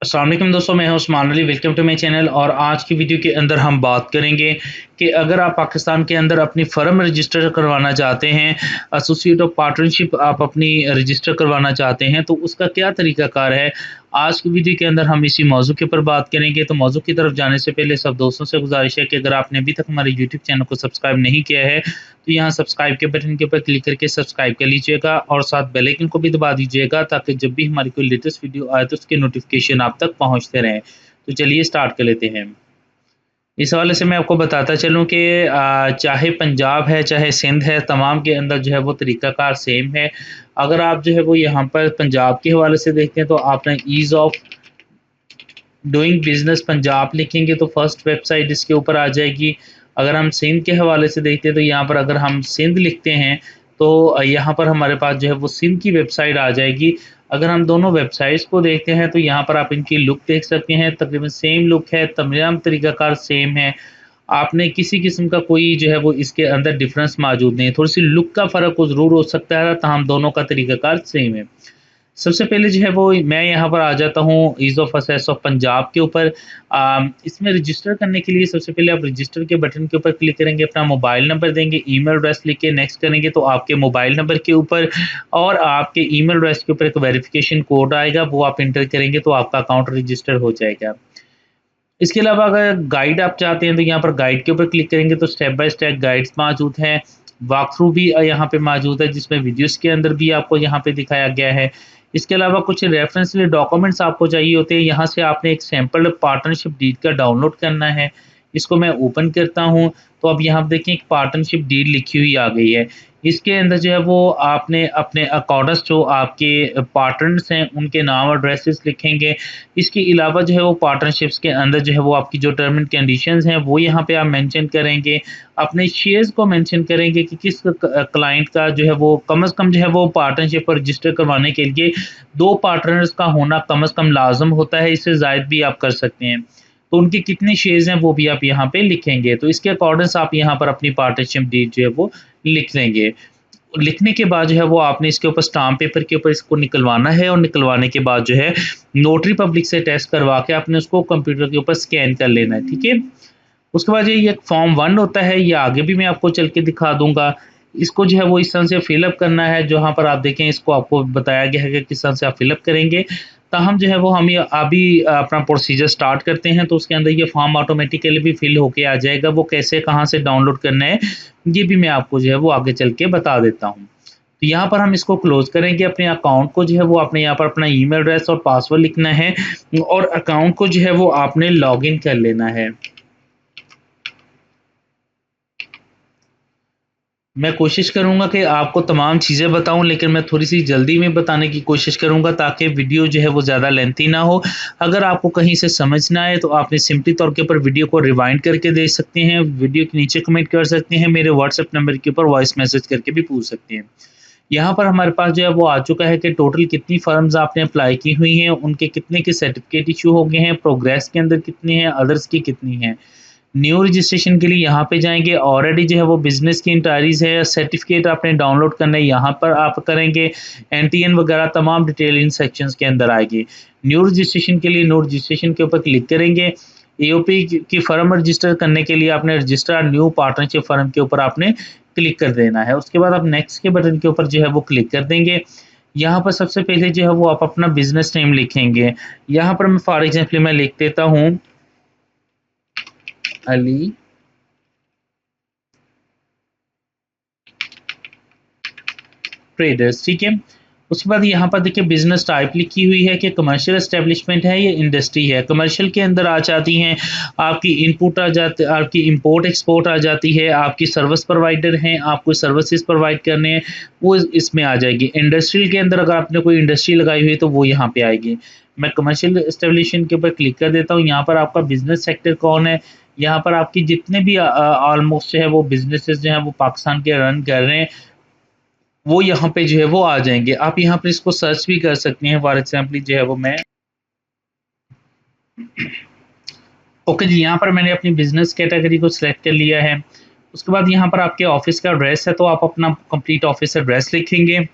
अस्सलाम वालेकुम दोस्तों, मैं हूं Usman Ali. Welcome to my channel. और आज की वीडियो के अंदर हम बात करेंगे कि अगर आप पाकिस्तान के अंदर अपनी फ़र्म रजिस्टर करवाना चाहते हैं, एसोसिएट ऑफ पार्टनरशिप आप अपनी रजिस्टर करवाना चाहते हैं, तो उसका क्या तरीक़ाकार है। आज की वीडियो के अंदर हम इसी मौजू के ऊपर बात करेंगे। तो मौजू की तरफ जाने से पहले सब दोस्तों से गुजारिश है कि अगर आपने अभी तक हमारे यूट्यूब चैनल को सब्सक्राइब नहीं किया है, तो यहाँ सब्सक्राइब के बटन के ऊपर क्लिक करके सब्सक्राइब कर लीजिएगा और साथ बेल आइकन को भी दबा दीजिएगा, ताकि जब भी हमारी कोई लेटेस्ट वीडियो आए तो उसके नोटिफिकेशन आप तक पहुँचते रहें। तो चलिए स्टार्ट कर लेते हैं। इस हवाले से मैं आपको बताता चलूँ कि चाहे पंजाब है, चाहे सिंध है, तमाम के अंदर जो है वो तरीक़ाकार सेम है। अगर आप जो है वो यहाँ पर पंजाब के हवाले से देखते हैं, तो आपने ease of doing business Punjab लिखेंगे तो फर्स्ट वेबसाइट इसके ऊपर आ जाएगी। अगर हम सिंध के हवाले से देखते हैं, तो यहाँ पर अगर हम सिंध लिखते हैं, तो यहाँ पर हमारे पास जो है वो सिंध की वेबसाइट आ जाएगी। अगर हम दोनों वेबसाइट्स को देखते हैं, तो यहाँ पर आप इनकी लुक देख सकते हैं, तकरीबन सेम लुक है, तमाम तरीक़ाकार सेम है। आपने किसी किस्म का कोई जो है वो इसके अंदर डिफ़रेंस मौजूद नहीं है। थोड़ी-सी लुक का फ़र्क ज़रूर हो सकता है, ताहम दोनों का तरीक़ाकार सेम है। सबसे पहले जो है वो मैं यहाँ पर आ जाता हूँ ease of access of Punjab के ऊपर। इसमें रजिस्टर करने के लिए सबसे पहले आप रजिस्टर के बटन के ऊपर क्लिक करेंगे, अपना मोबाइल नंबर देंगे, ईमेल एड्रेस लिख के नेक्स्ट करेंगे, तो आपके मोबाइल नंबर के ऊपर और आपके ईमेल एड्रेस के ऊपर एक वेरिफ़िकेशन कोड आएगा, वो आप एंटर करेंगे तो आपका अकाउंट रजिस्टर हो जाएगा। इसके अलावा अगर गाइड आप चाहते हैं, तो यहाँ पर गाइड के ऊपर क्लिक करेंगे तो स्टेप बाय स्टेप गाइड्स मौजूद हैं। वॉक थ्रू भी यहाँ पे मौजूद है, जिसमें वीडियोज़ के अंदर भी आपको यहाँ पे दिखाया गया है। इसके अलावा कुछ रेफ़रेंस डॉक्यूमेंट्स आपको चाहिए होते हैं। यहाँ से आपने एक सैंपल पार्टनरशिप डीड का डाउनलोड करना है। इसको मैं ओपन करता हूँ, तो अब यहाँ पे देखिए एक पार्टनरशिप डीड लिखी हुई आ गई है। इसके अंदर जो है वो आपने अपने अकॉर्डिंग जो आपके पार्टनर्स हैं, उनके नाम और एड्रेसेस लिखेंगे। इसके अलावा जो है वो पार्टनरशिप्स के अंदर जो है वो आपकी जो टर्म एंड कंडीशंस हैं, वो यहाँ पे आप मेंशन करेंगे। अपने शेयर्स को मेंशन करेंगे कि किस क्लाइंट का जो है वो कम से कम जो है वो पार्टनरशिप पर रजिस्टर करवाने के लिए 2 पार्टनर्स का होना कम से कम लाज़िम होता है, इससे ज़ायद भी आप कर सकते हैं। तो उनके कितने शेयर्स हैं, वो भी आप यहाँ पे लिखेंगे। तो इसके अकॉर्डिंग आप यहाँ पर अपनी पार्टनरशिप डीड जो है वो लिख देंगे। लिखने के बाद जो है वो आपने इसके ऊपर स्टाम्प पेपर के ऊपर इसको निकलवाना है, और निकलवाने के बाद जो है नोटरी पब्लिक से टेस्ट करवा के आपने उसको कंप्यूटर के ऊपर स्कैन कर लेना है, ठीक है? उसके बाद ये एक फॉर्म 1 होता है, ये आगे भी मैं आपको चल के दिखा दूँगा। इसको जो है वो इस तरह से फ़िल अप करना है, जहाँ पर आप देखें इसको आपको बताया गया है कि किस तरह से आप फ़िल अप करेंगे। ताहम जो है वो हम ये अभी अपना प्रोसीजर स्टार्ट करते हैं, तो उसके अंदर ये फॉर्म ऑटोमेटिकली भी फ़िल होके आ जाएगा। वो कैसे कहाँ से डाउनलोड करना है, ये भी मैं आपको जो है वो आगे चल के बता देता हूँ। तो यहाँ पर हम इसको क्लोज़ करेंगे, अपने अकाउंट को जो है वो आपने यहाँ पर अपना ईमेल एड्रेस और पासवर्ड लिखना है, और अकाउंट को जो है वो आपने लॉगिन कर लेना है। मैं कोशिश करूँगा कि आपको तमाम चीज़ें बताऊँ, लेकिन मैं थोड़ी-सी जल्दी में बताने की कोशिश करूँगा, ताकि वीडियो जो है वो ज़्यादा लेंथी ना हो। अगर आपको कहीं से समझ ना आए, तो आपने सिंपली तौर के ऊपर वीडियो को रिवाइंड करके देख सकते हैं, वीडियो के नीचे कमेंट कर सकते हैं, मेरे व्हाट्सएप नंबर के ऊपर वॉइस मैसेज करके भी पूछ सकते हैं। यहाँ पर हमारे पास जो है वो आ चुका है कि टोटल कितनी फ़र्म्स आपने अप्लाई की हुई हैं, उनके कितने के सर्टिफ़िकेट इश्यू हो गए हैं, प्रोग्रेस के अंदर कितने हैं, अदर्स की कितनी हैं। न्यू रजिस्ट्रेशन के लिए यहाँ पे जाएँगे, ऑलरेडी जो है वो बिज़नेस की एंट्रीज़ है, सर्टिफ़िकेट आपने डाउनलोड करना है, यहाँ पर आप करेंगे। एनटीएन वगैरह तमाम डिटेल इन सेक्शंस के अंदर आएगी। न्यू रजिस्ट्रेशन के लिए न्यू रजिस्ट्रेशन के ऊपर क्लिक करेंगे। एओपी की फ़र्म रजिस्टर करने के लिए आपने रजिस्टर न्यू पार्टनरशिप फ़र्म के ऊपर आपने क्लिक कर देना है। उसके बाद आप नेक्स्ट के बटन के ऊपर जो है वो क्लिक कर देंगे। यहाँ पर सबसे पहले जो है वो आप अपना बिज़नेस नेम लिखेंगे। यहाँ पर मैं फॉर एग्ज़ाम्पल मैं लिख देता हूँ अली ट्रेडर्स, ठीक है? उसके बाद यहाँ पर देखिए बिज़नेस टाइप लिखी हुई है कि कमर्शियल एस्टेब्लिशमेंट है या इंडस्ट्री है। कमर्शियल के अंदर आ जाती हैं आपकी इनपुट आ जाती, आपकी इम्पोर्ट एक्सपोर्ट आ जाती है, आपकी सर्विस प्रोवाइडर हैं, आपको सर्विसेज प्रोवाइड करने हैं, वो इसमें आ जाएगी। इंडस्ट्रियल के अंदर अगर आपने कोई इंडस्ट्री लगाई हुई है, तो वो यहाँ पे आएगी। मैं कमर्शियल एस्टेब्लिशमेंट के ऊपर क्लिक कर देता हूँ। यहाँ पर आपका बिज़नेस सेक्टर कौन है, यहाँ पर आपकी जितने भी ऑलमोस्ट जो है वो बिज़नेसेस जो हैं वो पाकिस्तान के रन कर रहे हैं, वो यहाँ पे जो है वो आ जाएँगे। आप यहाँ पे इसको सर्च भी कर सकते हैं। फॉर एग्ज़ाम्पल जो है वो मैं ओके जी, यहाँ पर मैंने अपनी बिज़नेस कैटेगरी को सिलेक्ट कर लिया है। उसके बाद यहाँ पर आपके ऑफ़िस का एड्रेस है, तो आप अपना कंप्लीट ऑफ़िस एड्रेस लिखेंगे।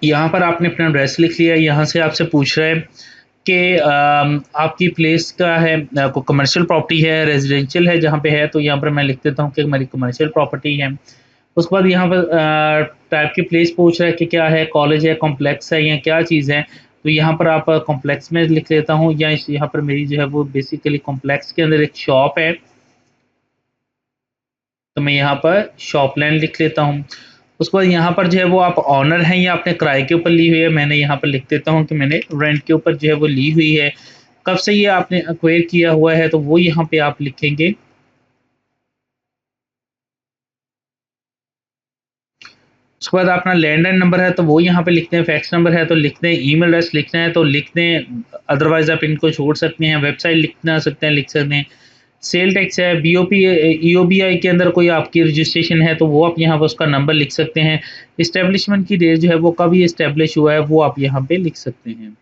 यहाँ पर आपने अपना एड्रेस लिख लिया, यहाँ से आपसे पूछ रहा है कि आपकी प्लेस का है, को कमर्शियल प्रॉपर्टी है, रेजिडेंशियल है, जहाँ पे है तो यहाँ पर मैं लिख देता हूँ कि हमारी कमर्शियल प्रॉपर्टी है। उसके बाद यहाँ पर टाइप की प्लेस पूछ रहा है कि क्या है, कॉलेज है, कॉम्प्लेक्स है या क्या चीज़ है। तो यहाँ पर आप कॉम्प्लेक्स में लिख लेता हूँ, या यहाँ पर मेरी जो है वो बेसिकली कॉम्प्लेक्स के अंदर एक शॉप है, तो मैं यहाँ पर शॉपलैंड लिख लेता हूँ। उसके बाद यहाँ पर जो है वो आप ऑनर हैं या आपने किराए के ऊपर ली हुई है, मैंने यहाँ पर लिख देता हूँ कि मैंने रेंट के ऊपर जो है वो ली हुई है। कब से ये आपने एक्वायर किया हुआ है, तो वो यहाँ पे आप लिखेंगे। उसके बाद अपना लैंडलाइन नंबर है तो वो यहाँ पे लिखते हैं, फैक्स नंबर है तो लिखते हैं, ईमेल एड्रेस लिखना है तो लिख दें, अदरवाइज आप इनको छोड़ सकते हैं। वेबसाइट लिखना सकते हैं, लिख सकते हैं। सेल टैक्स है, बीओपी ईओबीआई के अंदर कोई आपकी रजिस्ट्रेशन है तो वो आप यहाँ पर उसका नंबर लिख सकते हैं। इस्टेब्लिशमेंट की डेट जो है वो कब ये इस्टेब्लिश हुआ है वो आप यहाँ पे लिख सकते हैं।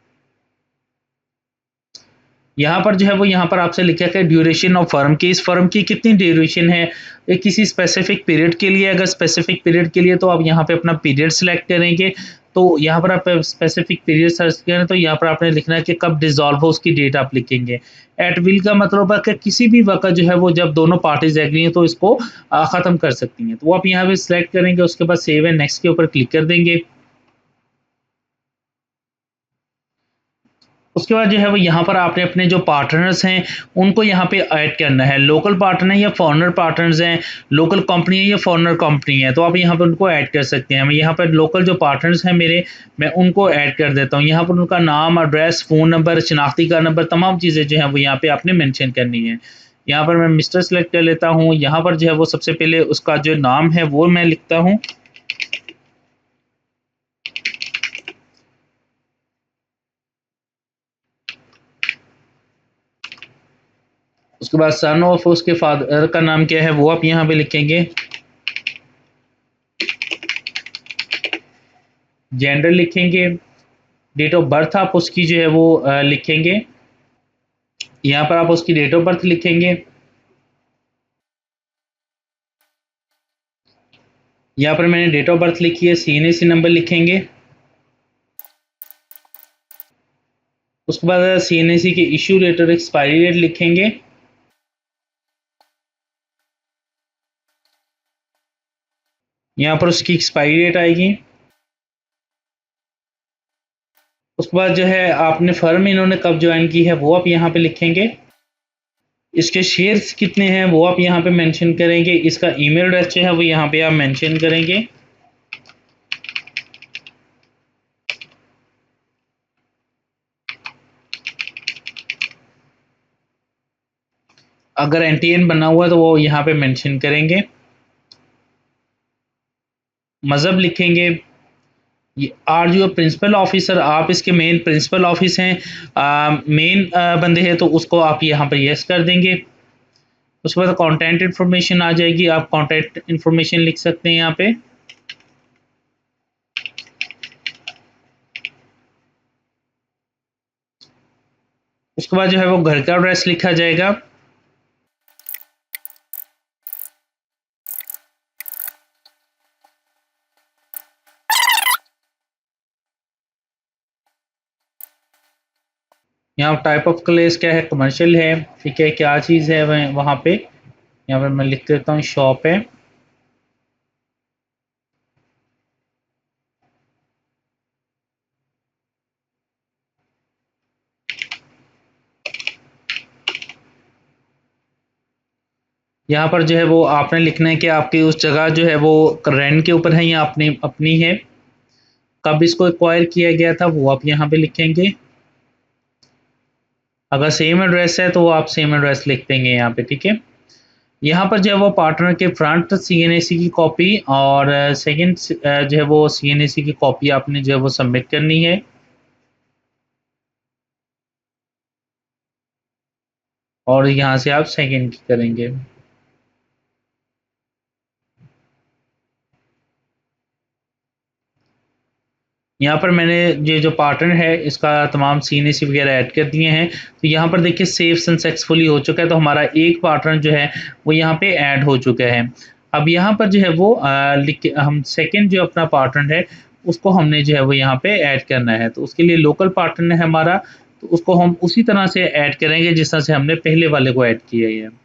यहाँ पर जो है वो यहाँ पर आपसे लिखा है ड्यूरेशन ऑफ फर्म की, इस फर्म की कितनी ड्यूरेशन है, ये किसी स्पेसिफिक पीरियड के लिए। अगर स्पेसिफिक पीरियड के लिए तो आप यहाँ पे अपना पीरियड सिलेक्ट करेंगे, तो यहाँ पर आप स्पेसिफिक पीरियड सर्च करें तो यहाँ पर आपने लिखना है कि कब डिसॉल्व हो, उसकी डेट आप लिखेंगे। एट विल का मतलब है कि किसी भी वक्त जो है वो जब दोनों पार्टीज एग्री हैं तो इसको ख़त्म कर सकती हैं। तो वो आप यहाँ पे सिलेक्ट करेंगे, उसके बाद सेव एंड नेक्स्ट के ऊपर क्लिक कर देंगे। उसके बाद जो है वो यहाँ पर आपने अपने जो पार्टनर्स हैं उनको यहाँ पे ऐड करना है। लोकल पार्टनर या फॉरेनर पार्टनर्स हैं, लोकल कंपनी है या फॉरेनर कंपनी है, तो आप यहाँ पर उनको ऐड कर सकते हैं। मैं यहाँ पर लोकल जो पार्टनर्स हैं मेरे, मैं उनको ऐड कर देता हूँ। यहाँ पर उनका नाम, एड्रेस, फ़ोन नंबर, शनाख्ती कार्ड नंबर, तमाम चीज़ें जो हैं वो यहाँ पे आपने मेंशन करनी है। यहाँ पर मैं मिस्टर सेलेक्ट कर लेता हूँ। यहाँ पर जो है वो सबसे पहले उसका जो नाम है वो मैं लिखता हूँ। उसके बाद सन ऑफ उसके फादर का नाम क्या है वो आप यहाँ पे लिखेंगे। जेंडर लिखेंगे। डेट ऑफ बर्थ आप उसकी जो है वो लिखेंगे। यहाँ पर आप उसकी डेट ऑफ बर्थ लिखेंगे। यहाँ पर मैंने डेट ऑफ बर्थ लिखी है, सीएनएसी नंबर लिखेंगे। उसके बाद सीएनएसी के इशू डेट और एक्सपायरी डेट लिखेंगे। यहाँ पर उसकी एक्सपायरी डेट आएगी। उसके बाद जो है आपने फर्म इन्होंने कब ज्वाइन की है वो आप यहाँ पे लिखेंगे। इसके शेयर्स कितने हैं वो आप यहाँ पे मेंशन करेंगे। इसका ईमेल एड्रेस जो है वो यहाँ पे आप मेंशन करेंगे। अगर एनटीएन बना हुआ है तो वो यहाँ पे मेंशन करेंगे। मज़हब लिखेंगे। आर यू प्रिंसिपल ऑफिसर, आप इसके मेन प्रिंसिपल ऑफिस हैं, मेन बंदे हैं तो उसको आप यहाँ पर यस कर देंगे। उसके बाद कॉन्टैक्ट इन्फॉर्मेशन आ जाएगी, आप कॉन्टैक्ट इन्फॉर्मेशन लिख सकते हैं यहाँ पे। उसके बाद जो है वो घर का एड्रेस लिखा जाएगा। यहाँ टाइप ऑफ प्लेस क्या है, कमर्शियल है, ठीक है, क्या चीज़ है वहाँ पे। यहाँ पर मैं लिख देता हूँ शॉप है। यहाँ पर जो है वो आपने लिखना है कि आपकी उस जगह जो है वो रेंट के ऊपर है या अपनी अपनी है, कब इसको एक्वायर किया गया था वो आप यहाँ पे लिखेंगे। अगर सेम एड्रेस है तो वो आप सेम एड्रेस लिख देंगे यहाँ पे, ठीक है। यहाँ पर जो है वो पार्टनर के फ्रंट सीएनएसी की कॉपी और सेकंड जो है वो सीएनएसी की कॉपी आपने जो है वो सबमिट करनी है। और यहाँ से आप सेकंड की करेंगे। यहाँ पर मैंने ये जो पार्टनर है इसका तमाम सीएनएसी वगैरह ऐड कर दिए हैं। तो यहाँ पर देखिए सेव सक्सेसफुली हो चुका है, तो हमारा एक पार्टनर जो है वो यहाँ पे ऐड हो चुका है। अब यहाँ पर जो है वो लिख हम सेकंड जो अपना पार्टनर है उसको हमने जो है वो यहाँ पे ऐड करना है। तो उसके लिए लोकल पार्टनर है हमारा, तो उसको हम उसी तरह से ऐड करेंगे जिस तरह से हमने पहले वाले को ऐड किया है।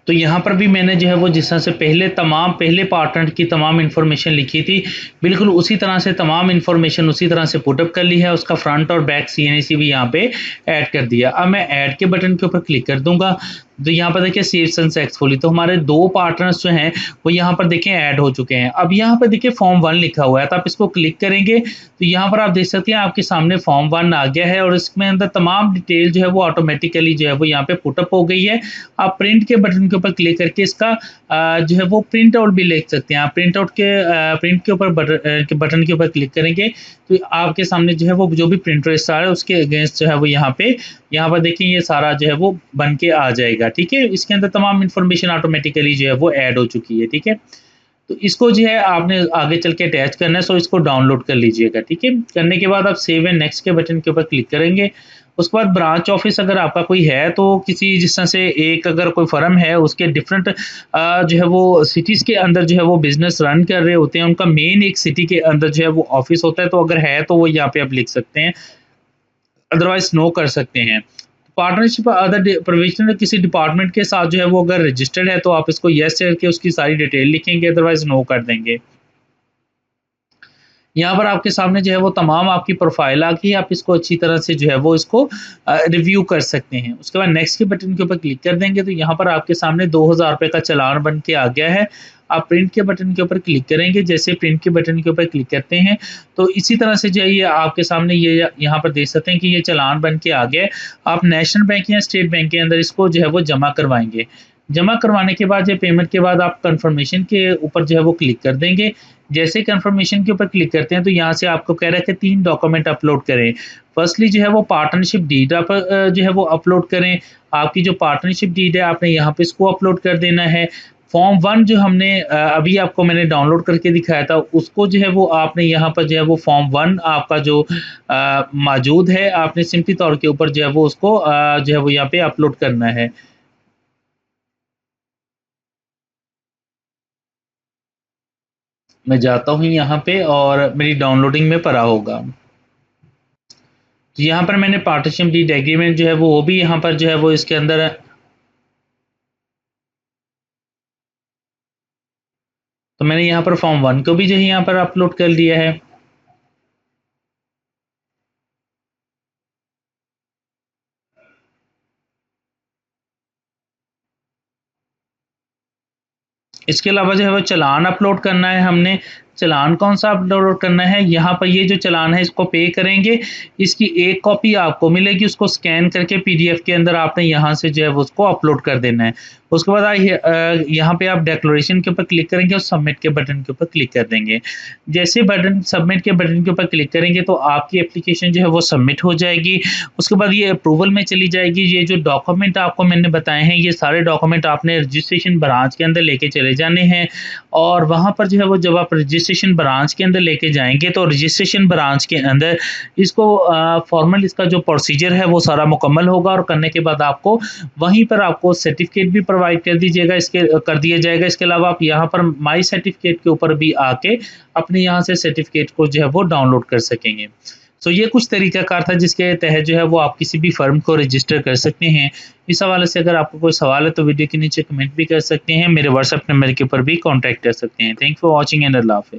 तो यहाँ पर भी मैंने जो है वो जिस तरह से पहले पार्टनर की तमाम इन्फॉर्मेशन लिखी थी, बिल्कुल उसी तरह से तमाम इन्फॉर्मेशन उसी तरह से पुटअप कर ली है। उसका फ्रंट और बैक सीएनसी भी यहाँ पे ऐड कर दिया। अब मैं ऐड के बटन के ऊपर क्लिक कर दूंगा, तो यहाँ पर देखिए सेव सक्सेसफुली, तो हमारे 2 पार्टनर्स जो हैं वो यहाँ पर देखिए ऐड हो चुके हैं। अब यहाँ पर देखिए फॉर्म 1 लिखा हुआ है, तो आप इसको क्लिक करेंगे तो यहाँ पर आप देख सकते हैं आपके सामने फॉर्म 1 आ गया है और इसमें अंदर तमाम डिटेल जो है वो ऑटोमेटिकली जो है वो यहाँ पे पुटअप हो गई है। आप प्रिंट के बटन के ऊपर क्लिक करके इसका जो है वो प्रिंट आउट भी ले सकते हैं। आप प्रिंट के ऊपर बटन के ऊपर क्लिक करेंगे तो आपके सामने जो है वो जो भी प्रिंट रेस आ रहा है उसके अगेंस्ट जो है वो यहाँ पर देखिए ये सारा जो है वो बन के आ जाएगा। ठीक है, इसके अंदर तमाम इन्फॉर्मेशन ऑटोमेटिकली जो है वो ऐड हो चुकी है। ठीक है, तो इसको जो है आपने आगे चल के अटैच करना है, सो इसको डाउनलोड कर लीजिएगा। ठीक है, करने के बाद आप सेव एंड नेक्स्ट के बटन के ऊपर क्लिक करेंगे। उसके बाद ब्रांच ऑफिस अगर आपका कोई है, तो किसी जिस तरह से एक अगर कोई फर्म है उसके डिफरेंट जो है वो सिटीज़ के अंदर जो है वो बिजनेस रन कर रहे होते हैं, उनका मेन एक सिटी के अंदर जो है वो ऑफिस होता है, तो अगर है तो वो यहाँ पे आप लिख सकते हैं, अदरवाइज नो कर सकते हैं। पार्टनरशिप अदर प्रोविजनल किसी डिपार्टमेंट के साथ जो है वो अगर रजिस्टर्ड है तो आप इसको येस करके उसकी सारी डिटेल लिखेंगे, अदरवाइज नो कर देंगे। यहाँ पर आपके सामने जो है वो तमाम आपकी प्रोफाइल आ गई है, आप इसको अच्छी तरह से जो है वो इसको रिव्यू कर सकते हैं। उसके बाद नेक्स्ट के बटन के ऊपर क्लिक कर देंगे तो यहाँ पर आपके सामने 2000 रुपये का चालान बन के आ गया है। आप प्रिंट के बटन के ऊपर क्लिक करेंगे, जैसे प्रिंट के बटन के ऊपर क्लिक करते हैं तो इसी तरह से जो है ये आपके सामने ये यहाँ पर देख सकते हैं कि ये चालान बन के आ गया है। आप नेशनल बैंक या स्टेट बैंक के अंदर इसको जो है वो जमा करवाएंगे। जमा करवाने के बाद, ये पेमेंट के बाद आप कंफर्मेशन के ऊपर जो है वो क्लिक कर देंगे। जैसे कंफर्मेशन के ऊपर क्लिक करते हैं तो यहाँ से आपको कह रहा है कि 3 डॉक्यूमेंट अपलोड करें। फर्स्टली जो है वो पार्टनरशिप डीड आप जो है वो अपलोड करें। आपकी जो पार्टनरशिप डीड है आपने यहाँ पे इसको अपलोड कर देना है। फॉर्म 1 जो हमने अभी आपको मैंने डाउनलोड करके दिखाया था उसको जो है वो आपने यहाँ पर जो है वो फॉर्म 1 आपका जो मौजूद है, आपने सिंपली तौर के ऊपर जो है वो उसको जो है वो यहाँ पे अपलोड करना है। मैं जाता हूँ यहाँ पे और मेरी डाउनलोडिंग में पड़ा होगा। तो यहाँ पर मैंने पार्टीशन डीड एग्रीमेंट जो है वो भी यहाँ पर जो है वो इसके अंदर है। तो मैंने यहाँ पर फॉर्म 1 को भी जो है यहाँ पर अपलोड कर लिया है। इसके अलावा जो है वो चालान अपलोड करना है हमने। चालान कौन सा अपलोड करना है, यहाँ पर ये जो चालान है इसको पे करेंगे। इसकी एक कॉपी आपको मिलेगी, उसको स्कैन करके पीडीएफ के अंदर आपने यहाँ से जो है वो उसको अपलोड कर देना है। उसके बाद यहाँ पे आप डिक्लेरेशन के ऊपर क्लिक करेंगे और सबमिट के बटन के ऊपर क्लिक कर देंगे। जैसे बटन सबमिट के बटन के ऊपर क्लिक करेंगे तो आपकी एप्लीकेशन जो है वो सबमिट हो जाएगी। उसके बाद ये अप्रूवल में चली जाएगी। ये जो डॉक्यूमेंट आपको मैंने बताए हैं ये सारे डॉक्यूमेंट आपने रजिस्ट्रेशन ब्रांच के अंदर लेके चले जाने हैं और वहाँ पर जो है वो जब आप रजिस्ट्रेशन ब्रांच के अंदर लेके जाएंगे तो रजिस्ट्रेशन ब्रांच के अंदर इसको फॉर्मल इसका जो प्रोसीजर है वो सारा मुकम्मल होगा और करने के बाद आपको वहीं पर आपको सर्टिफिकेट भी प्रोवाइड कर दिया जाएगा। इसके अलावा आप यहाँ पर माई सर्टिफिकेट के ऊपर भी आके अपने यहाँ से सर्टिफिकेट को जो है वो डाउनलोड कर सकेंगे। तो ये कुछ तरीकाकार था जिसके तहत जो है वो आप किसी भी फर्म को रजिस्टर कर सकते हैं। इस हवाले से अगर आपको कोई सवाल है तो वीडियो के नीचे कमेंट भी कर सकते हैं, मेरे व्हाट्सएप नंबर के ऊपर भी कॉन्टैक्ट कर सकते हैं। थैंक फॉर वॉचिंग एंड अल्लाह हाफ़िज़।